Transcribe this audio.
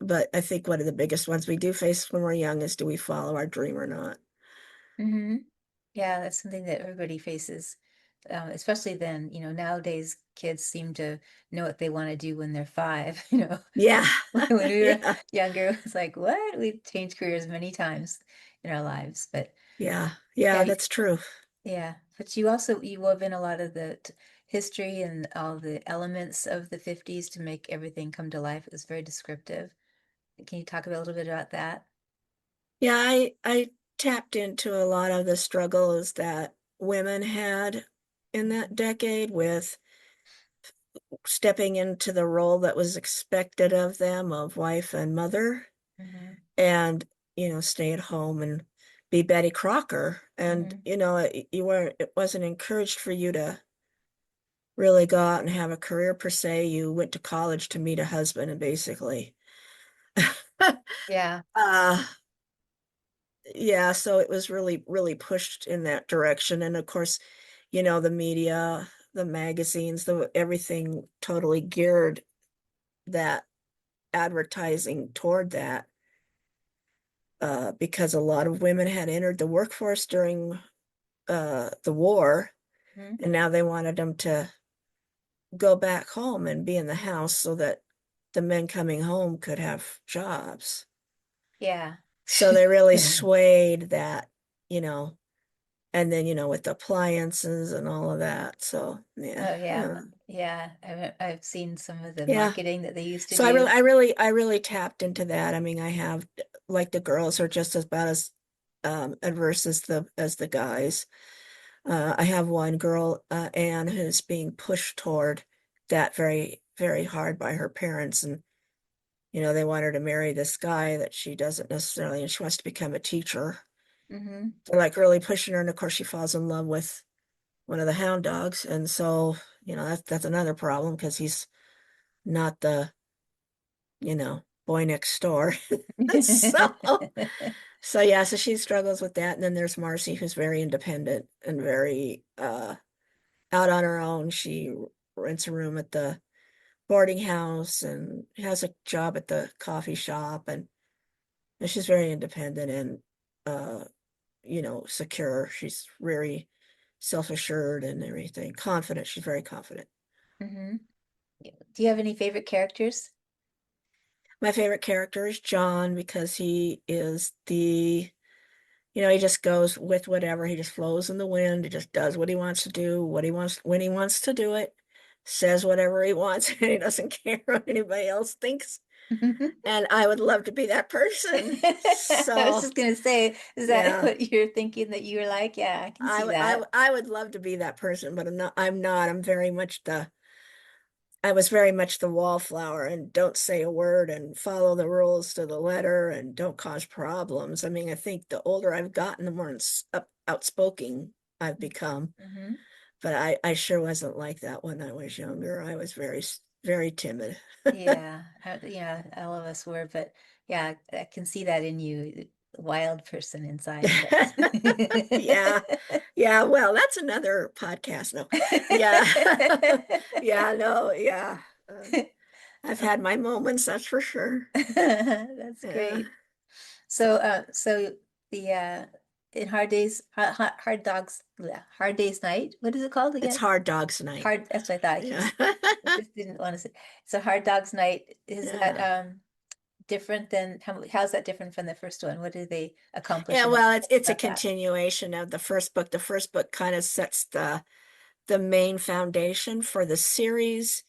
But I think one of the biggest ones we do face when we're young is, do we follow our dream or not? Hmm. Yeah, that's something that everybody faces. Especially then, nowadays kids seem to know what they want to do when they're 5. Yeah. When we were Yeah. younger, it was like, what? We've changed careers many times in our lives. But Yeah. Yeah, yeah, that's true. yeah. But you wove in a lot of the history and all the elements of the 50s to make everything come to life. It was very descriptive. Can you talk a little bit about that? Yeah, I tapped into a lot of the struggles that women had in that Hmm. decade with stepping into the role that was expected of them of wife and mother Hmm. and, stay at home and be Betty Crocker. And, Hmm. it wasn't encouraged for you to really go out and have a career per se. You went to college to meet a husband and basically. Yeah. uh yeah, so it was really, really pushed in that direction. And of course, the media, the magazines, the everything totally geared that advertising toward that, because a lot of women had entered the workforce during the war, Hmm. and now they wanted them to go back home and be in the house so that the men coming home could have jobs. Yeah. So they really swayed that, you know, and then, with the appliances and all of that. So yeah, Oh yeah, yeah. I've seen some of the yeah. marketing that they used to So do. I really tapped into that. I mean, I have like the girls are just about as adverse as the guys. I have one girl, Anne, who's being pushed toward that very, very hard by her parents, and they want her to marry this guy that she doesn't necessarily, and she wants to become a teacher. Hmm. They're like really pushing her, and of course, she falls in love with one of the hound dogs, and so that's another problem because he's not the boy next door. So so yeah, so she struggles with that, and then there's Marcy, who's very independent and very out on her own. She rents a room at the boarding house and has a job at the coffee shop, and she's very independent and uh secure. She's very self-assured and everything, confident. She's very confident. Hmm. Do you have any favorite characters? My favorite character is John because he is he just goes with whatever. He just flows in the wind. He just does what he wants to do, what he wants, when he wants to do it, says whatever he wants, and he doesn't care what anybody else thinks. And I would love to be that person. I was So, just gonna say, is that yeah, what you're thinking that you're like? Yeah, I can see that. I would love to be that person, but I'm not. I was very much the wallflower and don't say a word and follow the rules to the letter and don't cause problems. I mean, I think the older I've gotten, the more outspoken I've become. Hmm. But I sure wasn't like that when I was younger. I was very, very timid. Yeah, yeah, all of us were, but yeah, I can see that in you, wild person inside, yes. Yeah. Yeah. Well, that's another podcast. No. Yeah. Yeah. No. Yeah. I've had my moments, that's for sure. That's Yeah. great. So the in hard dogs, hard days night. What is it called It's again? hard dogs night. Hard. That's what I thought. Yeah. I just didn't want to say. So hard dogs night. Is that Yeah. different than how's that different from the first one? What do they accomplish Yeah, in it? well, Tell us it's a about that. continuation of the first book. The first book kind of sets the main foundation for the series.